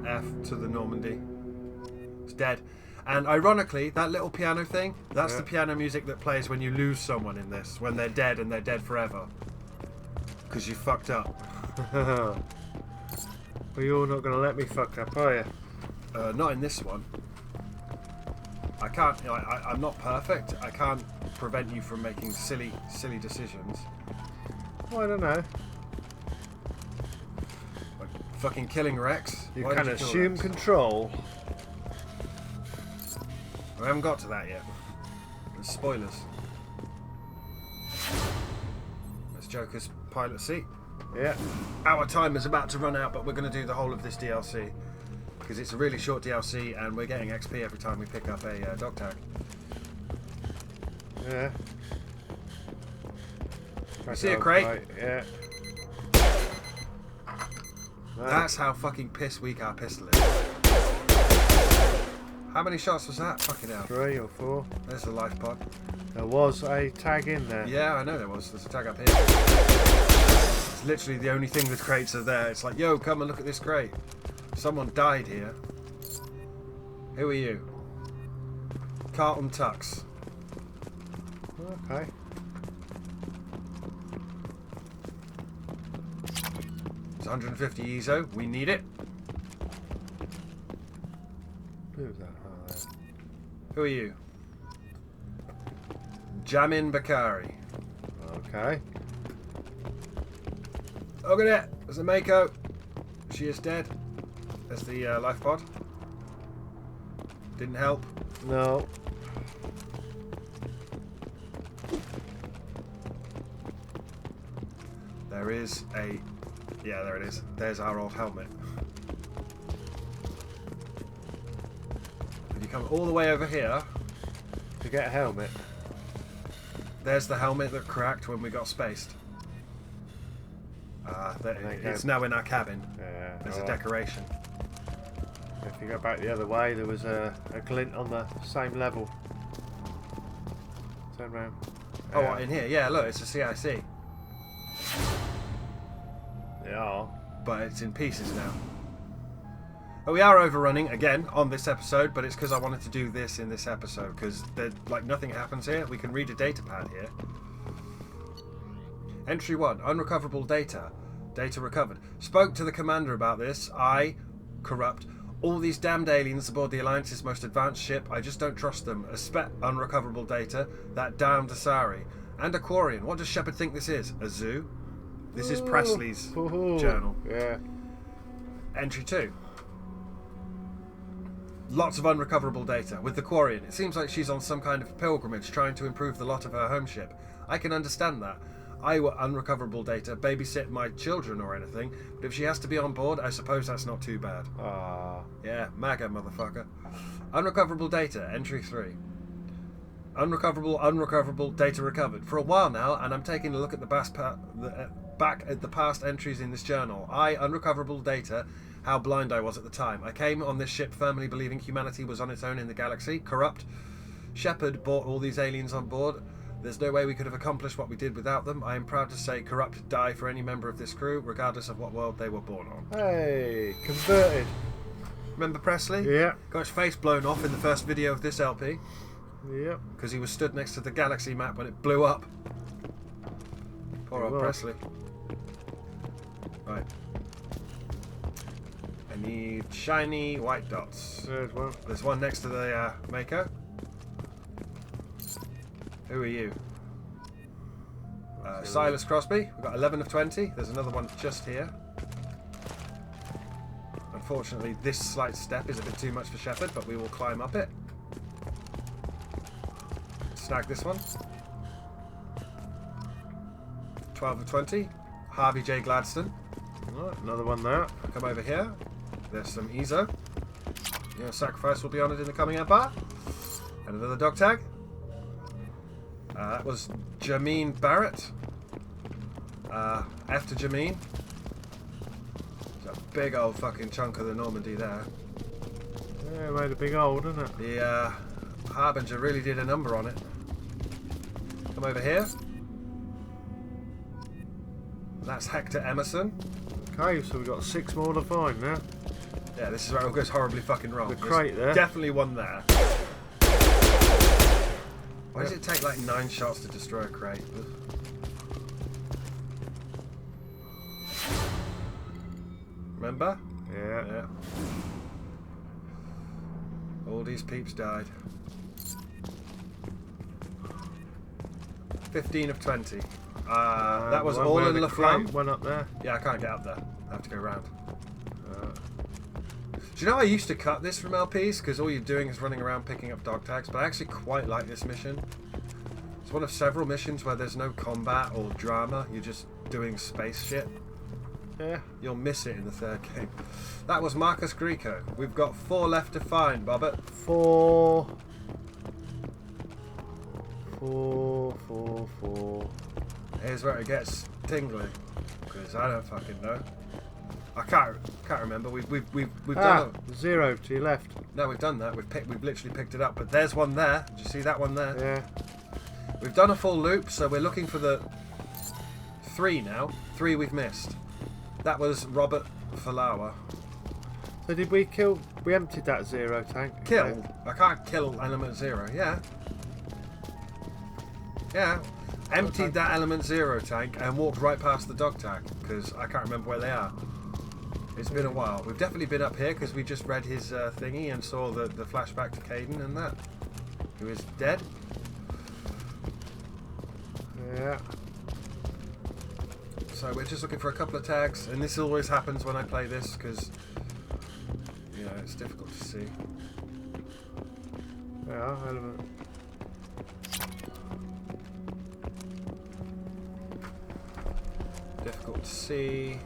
F to the Normandy. It's dead. And ironically, that little piano thing, that's the piano music that plays when you lose someone in this, when they're dead and they're dead forever. Because you fucked up. Well, you're not going to let me fuck up, are you? Not in this one. I can't, you know, I'm not perfect. I can't prevent you from making silly decisions. Well, I don't know. Like fucking killing Rex. You Why can did you kill assume Rex? control. I haven't got to that yet. There's spoilers. That's Joker's pilot seat. Yeah. Our time is about to run out, but we're going to do the whole of this DLC. Because it's a really short DLC, and we're getting XP every time we pick up a dog tag. Yeah. You see a crate? Right, yeah. That's how fucking piss weak our pistol is. How many shots was that? Fucking hell. 3 or 4. There's the life pod. There was a tag in there. Yeah, I know there was. There's a tag up here. It's literally the only thing the crates are there. It's like, yo, come and look at this crate. Someone died here. Who are you? Carlton Tux. Okay. It's 150 ESO. We need it. Who's that? Oh, there. Who are you? Jamin Bakari. Okay. Look at it. There's a Mako. She is dead. There's the life pod. Didn't help. No. There is a... Yeah, there it is. There's our old helmet. If you come all the way over here... To get a helmet. There's the helmet that cracked when we got spaced. It's now in our cabin. Yeah. There's a decoration. If you go back the other way, there was a glint on the same level. Turn round. Oh, what, in here? Yeah, look, it's a CIC. Yeah. But it's in pieces now. But we are overrunning again on this episode, but it's because I wanted to do this in this episode because like nothing happens here. We can read a data pad here. Entry 1, unrecoverable data. Data recovered. Spoke to the commander about this. I, corrupt, all these damned aliens aboard the Alliance's most advanced ship. I just don't trust them. Unrecoverable data. That damned Asari. And Aquarian. What does Shepard think this is? A zoo? This is Presley's journal. Yeah. Entry 2. Lots of unrecoverable data. With the Quarian, it seems like she's on some kind of pilgrimage trying to improve the lot of her home ship. I can understand that. I were unrecoverable data, babysit my children or anything, but if she has to be on board, I suppose that's not too bad. Ah. Yeah, MAGA, motherfucker. Unrecoverable data, entry 3. Unrecoverable data recovered. For a while now, and I'm taking a look at back at the past entries in this journal. Unrecoverable data, how blind I was at the time. I came on this ship firmly believing humanity was on its own in the galaxy. Corrupt. Shepard brought all these aliens on board. There's no way we could have accomplished what we did without them. I am proud to say Corrupt die for any member of this crew, regardless of what world they were born on. Hey, converted. Remember Presley? Yeah. Got his face blown off in the first video of this LP. Yep. Because he was stood next to the galaxy map when it blew up. Poor old Presley. Right. I need shiny white dots. There's one. There's one next to the Mako. Who are you? Silas Crosby. We've got 11 of 20. There's another one just here. Unfortunately, this slight step is a bit too much for Shepard, but we will climb up it. snag this one. 12 of 20. Harvey J. Gladstone. Right, another one there. Come over here. There's some EZO. Your sacrifice will be honoured in the coming empire. And another dog tag. That was Jameen Barrett. F to Jameen. There's a big old fucking chunk of the Normandy there. Yeah, made a big hole, didn't it? The Harbinger really did a number on it. Come over here. That's Hector Emerson. Okay, so we've got 6 more to find now. Yeah, this is where it all goes horribly fucking wrong. The crate there. Definitely one there. Why does it take like 9 shots to destroy a crate? Remember? Yeah. All these peeps died. 15 of 20. That was all in La Flamme. One up there. Yeah, I can't get up there. I have to go round. Do you know I used to cut this from LPs because all you're doing is running around picking up dog tags, but I actually quite like this mission. It's one of several missions where there's no combat or drama, you're just doing space shit. Yeah. You'll miss it in the third game. That was Marcus Greco. We've got 4 left to find, Bobbert. 4. Here's where it gets tingly, because I don't fucking know. I can't remember. We've done it. 0 to your left. No, we've done that. We've literally picked it up. But there's one there. Did you see that one there? Yeah. We've done a full loop, so we're looking for the 3 now. 3 we've missed. That was Robert Falawa. So did we kill? We emptied that 0 tank. Kill? Yeah. I can't kill element 0. Yeah. Yeah. Emptied that element 0 tank and walked right past the dog tag because I can't remember where they are. It's been a while. We've definitely been up here because we just read his thingy and saw the flashback to Caden and that. Who is dead. Yeah. So we're just looking for a couple of tags, and this always happens when I play this because, you know, it's difficult to see. Yeah, element. Difficult to see.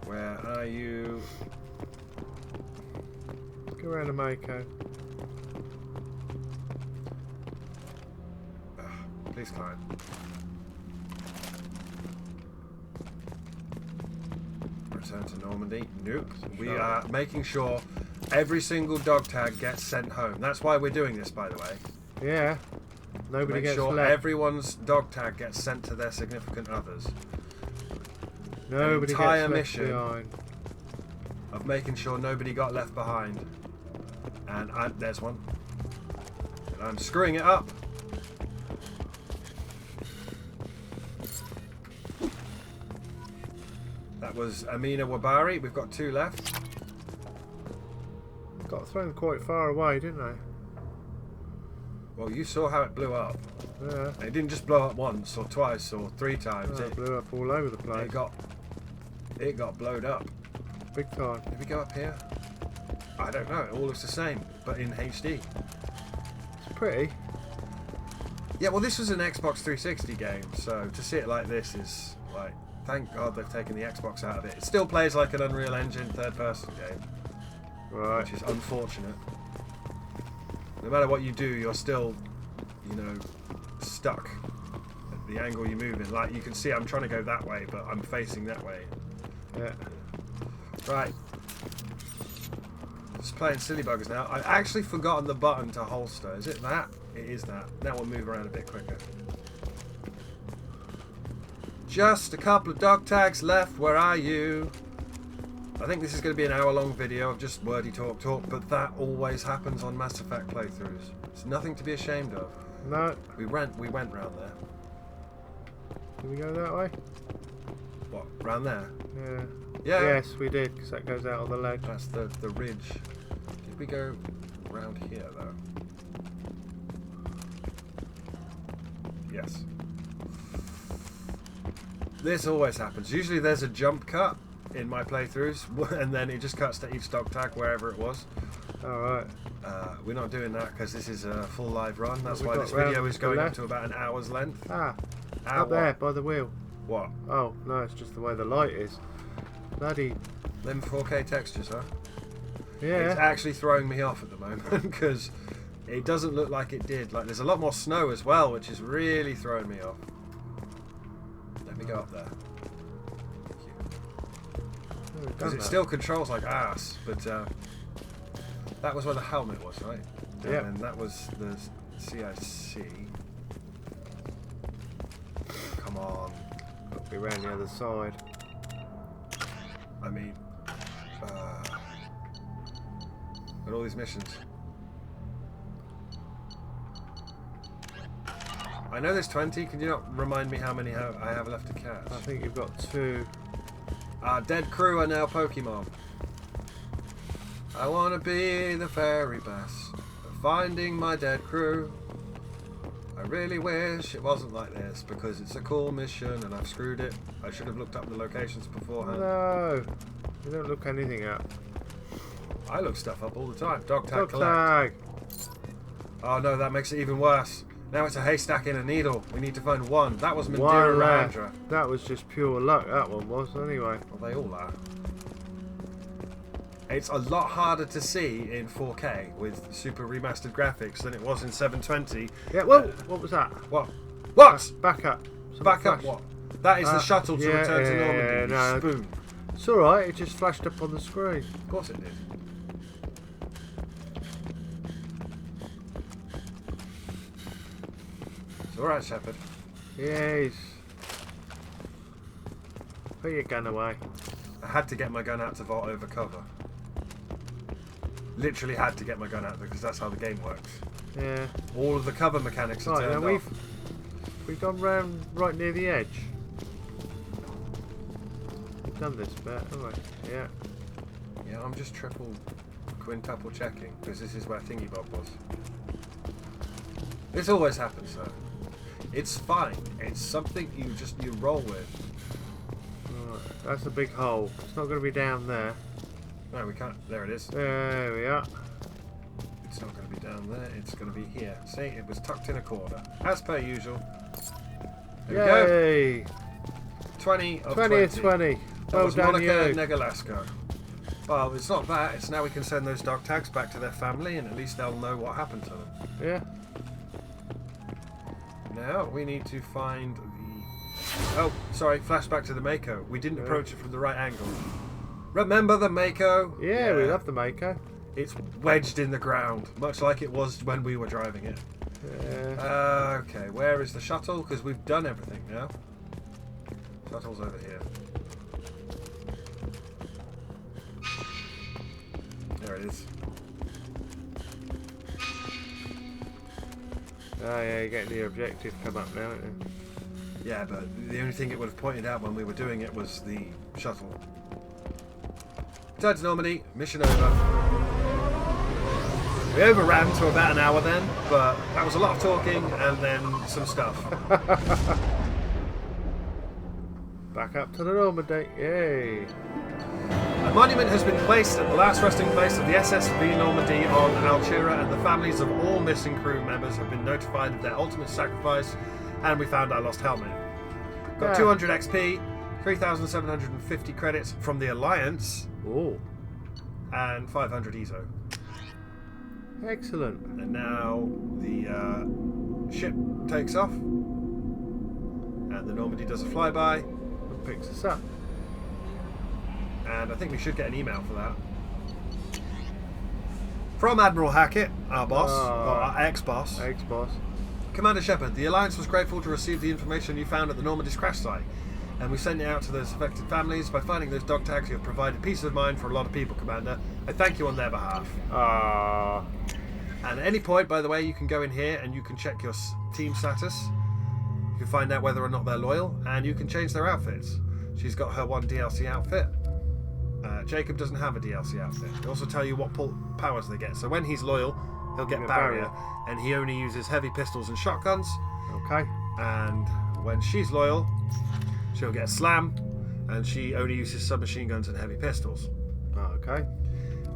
Where are you? Go around to Mako. Please climb. Return to Normandy. Nope. We are making sure every single dog tag gets sent home. That's why we're doing this, by the way. Yeah. Nobody Make gets sure left. everyone's dog tag gets sent to their significant others. Nobody entire gets left mission behind. Of making sure nobody got left behind. And there's one. And I'm screwing it up. That was Amina Wabari. We've got 2 left. Got thrown quite far away, didn't they? Well, you saw how it blew up. Yeah. It didn't just blow up once or twice or 3 times. Oh, it blew up all over the place. It got blowed up. Big time. Did we go up here? I don't know. It all looks the same, but in HD. It's pretty. Yeah, well, this was an Xbox 360 game, so to see it like this is like, thank God they've taken the Xbox out of it. It still plays like an Unreal Engine third-person game, Right. which is unfortunate. No matter what you do, you're still, you know, stuck at the angle you move in. Like, you can see I'm trying to go that way, but I'm facing that way. Yeah. Right. Just playing silly buggers now. I've actually forgotten the button to holster. Is it that? It is that. Now we'll move around a bit quicker. Just a couple of dog tags left. Where are you? I think this is going to be an hour-long video of just wordy talk, but that always happens on Mass Effect playthroughs. It's nothing to be ashamed of. No. We went round there. Did we go that way? What? Round there? Yeah. Yeah. Yes, we did, because that goes out on the ledge. That's the ridge. Did we go round here, though? Yes. This always happens. Usually there's a jump cut in my playthroughs, and then it just cuts to each dog tag wherever it was. Alright. We're not doing that because this is a full live run. That's We why got this video round is to going the up left. to about an hour's length. Ah, Hour. up there by the wheel. What? Oh, no, it's just the way the light is. Bloody. Them 4K textures, huh? Yeah. It's actually throwing me off at the moment because it doesn't look like it did. Like, there's a lot more snow as well, which is really throwing me off. Let me go up there. Because it still controls like ass, but that was where the helmet was, right? Yeah. And that was the CIC. Come on. Got to be around the other side. I mean, got all these missions. I know there's 20. Can you not remind me how many I have left to catch? I think you've got 2. Our dead crew are now Pokemon. I want to be the very best at finding my dead crew. I really wish it wasn't like this because it's a cool mission and I've screwed it. I should have looked up the locations beforehand. No, you don't look anything up. I look stuff up all the time. Dog tag Dog collect. tag. Oh no, that makes it even worse. Now it's a haystack in a needle. We need to find one. That was One Mandira left. Randra. That was just pure luck, that one was, anyway. Well, they all are. It's a lot harder to see in 4K with super remastered graphics than it was in 720. Yeah, whoa! What was that? What? What? Back up. Back up what? That is the shuttle to return to Normandy, no. you spoon. It's alright, it just flashed up on the screen. Of course it did. It's alright, Shepard. Yes. Put your gun away. I had to get my gun out to vault over cover. Literally had to get my gun out because that's how the game works. Yeah. All of the cover mechanics are Right, turned now off. we've gone round right near the edge. We've done this bit, haven't we? Yeah. Yeah, I'm just quintuple checking because this is where Thingy Bob was. This always happens though. It's fine. It's something you roll with. Right, that's a big hole. It's not going to be down there. No, we can't. There it is. There we are. It's not going to be down there. It's going to be here. See, it was tucked in a corner, as per usual. There Yay! we go. 20 of 20 of 20. That Well was done, Monica you. Negalasco. Well, it's not that. It's now we can send those dog tags back to their family, and at least they'll know what happened to them. Yeah. Now we need to find the... Oh, sorry. Flashback to the Mako. We didn't approach it from the right angle. Remember the Mako? Yeah, we love the Mako. It's wedged in the ground, much like it was when we were driving it. Yeah. Okay, where is the shuttle? Because we've done everything now. Shuttle's over here. There it is. Oh yeah, you're getting the objective come up now, aren't you? Yeah, but the only thing it would have pointed out when we were doing it was the shuttle. Return to Normandy, mission over. We overran to about an hour then, but that was a lot of talking and then some stuff. Back up to the Normandy, yay! A monument has been placed at the last resting place of the SSV Normandy on Altura, and the families of all missing crew members have been notified of their ultimate sacrifice, and we found our lost helmet. Got 200 XP, 3,750 credits from the Alliance, and 500 ESO. Excellent. And now the ship takes off, and the Normandy does a flyby. And picks us up. And I think we should get an email for that. From Admiral Hackett, our boss, or our ex-boss. Ex-boss. Commander Shepard, the Alliance was grateful to receive the information you found at the Normandy's crash site, and we sent it out to those affected families. By finding those dog tags, you have provided peace of mind for a lot of people, Commander. I thank you on their behalf. And at any point, by the way, you can go in here and you can check your team status. You can find out whether or not they're loyal, and you can change their outfits. She's got her one DLC outfit. Jacob doesn't have a DLC outfit. They also tell you what powers they get. So when he's loyal, he'll get barrier, and he only uses heavy pistols and shotguns. Okay. And when she's loyal, she'll get slam, and she only uses submachine guns and heavy pistols. Okay.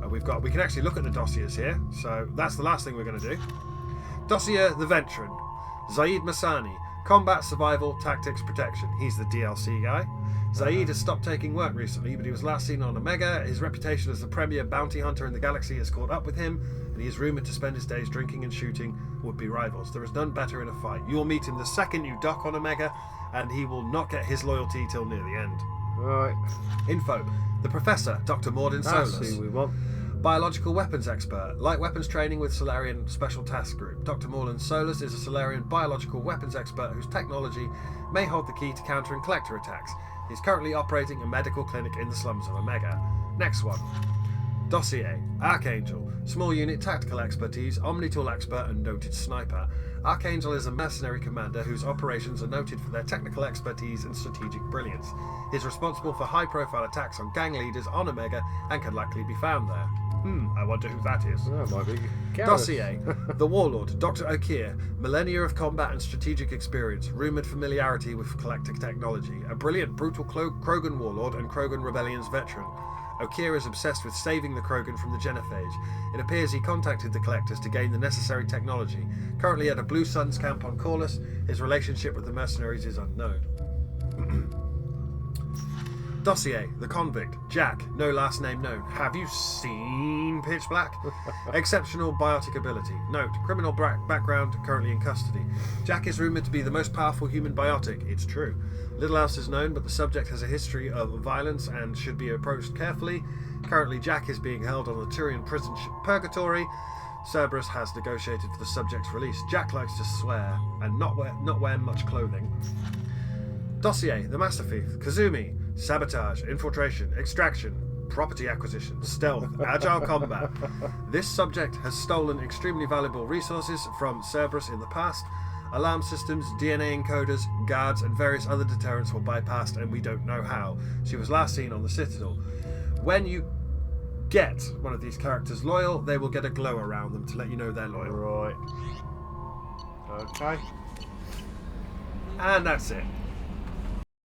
We can actually look at the dossiers here, so that's the last thing we're going to do. Dossier the Veteran, Zaid Masani, Combat, Survival, Tactics, Protection. He's the DLC guy. Zaid has stopped taking work recently, but he was last seen on Omega. His reputation as the premier bounty hunter in the galaxy has caught up with him, and he is rumoured to spend his days drinking and shooting would-be rivals. There is none better in a fight. You will meet him the second you dock on Omega, and he will not get his loyalty till near the end. Right. Info. The Professor, Dr. Mordin Solus. That's who we want. Biological weapons expert. Light weapons training with Solarian Special Task Group. Dr. Mordin Solus is a Solarian biological weapons expert whose technology may hold the key to countering collector attacks. He's currently operating a medical clinic in the slums of Omega. Next one. Dossier. Archangel. Small unit tactical expertise, Omnitool expert and noted sniper. Archangel is a mercenary commander whose operations are noted for their technical expertise and strategic brilliance. He's responsible for high-profile attacks on gang leaders on Omega and can likely be found there. I wonder who that is. That might be Gareth. Dossier. The Warlord, Dr. Okir. Millennia of combat and strategic experience. Rumoured familiarity with collector technology. A brilliant, brutal Krogan warlord and Krogan rebellions veteran. Okir is obsessed with saving the Krogan from the Genophage. It appears he contacted the Collectors to gain the necessary technology. Currently at a Blue Suns camp on Corlys, his relationship with the mercenaries is unknown. Dossier, the Convict, Jack, no last name known. Have you seen Pitch Black? Exceptional biotic ability. Note, criminal background, currently in custody. Jack is rumoured to be the most powerful human biotic. It's true. Little else is known, but the subject has a history of violence and should be approached carefully. Currently, Jack is being held on the Turian prison ship Purgatory. Cerberus has negotiated for the subject's release. Jack likes to swear and not wear much clothing. Dossier, the Master Thief, Kazumi, sabotage, infiltration, extraction, property acquisition, stealth, agile combat. This subject has stolen extremely valuable resources from Cerberus in the past. Alarm systems, DNA encoders, guards, and various other deterrents were bypassed, and we don't know how. She was last seen on the Citadel. When you get one of these characters loyal, they will get a glow around them to let you know they're loyal. Right. Okay. And that's it.